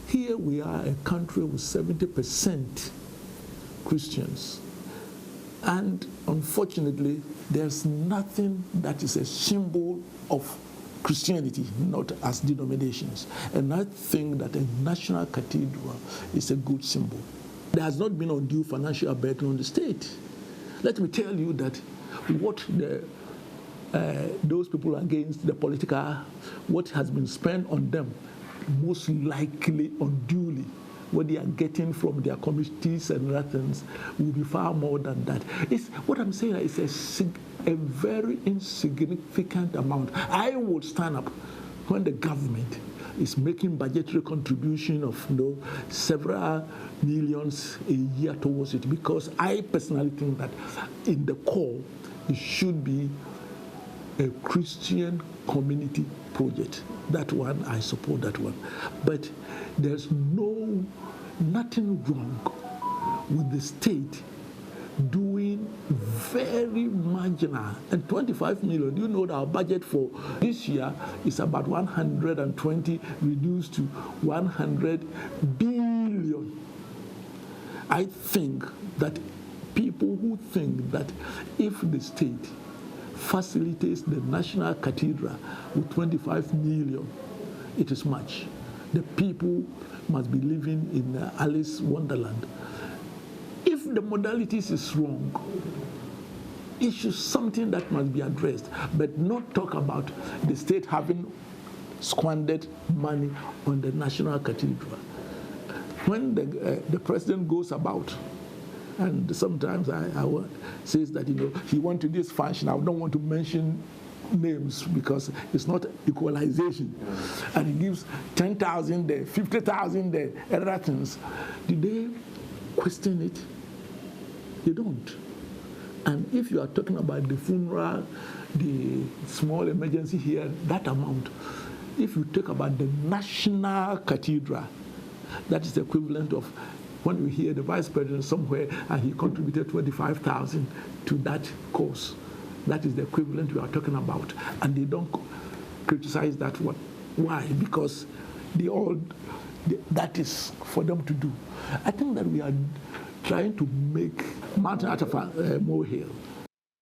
Here we are, a country with 70% Christians. And unfortunately, there's nothing that is a symbol of Christianity, not as denominations. And I think that a national cathedral is a good symbol. There has not been undue financial burden on the state. Let me tell you that what those people against the political, what has been spent on them, most likely unduly, what they are getting from their committees and other things will be far more than that. What I'm saying is a very insignificant amount. I would stand up when the government is making budgetary contribution of several millions a year towards it, because I personally think that in the core it should be a Christian community project. That one, I support that one. But there's nothing wrong with the state doing very marginal. And 25 million, you know that our budget for this year is about 120 reduced to 100 billion. I think that people who think that if the state facilitates the National Cathedral with 25 million, it is much. The people must be living in Alice Wonderland. If the modalities is wrong, it is something that must be addressed, but not talk about the state having squandered money on the National Cathedral. When the president goes about, and sometimes I says that he went to this function. I don't want to mention names because it's not equalization, and he gives 10,000 there, 50,000 there, other things. Do they question it? They don't. And if you are talking about the funeral, the small emergency here, that amount, if you talk about the National Cathedral, that is the equivalent of when we hear the vice president somewhere and he contributed 25,000 to that cause. That is the equivalent we are talking about. And they don't criticize that one. Why? Because that is for them to do. I think that we are trying to make mountain out of a molehill.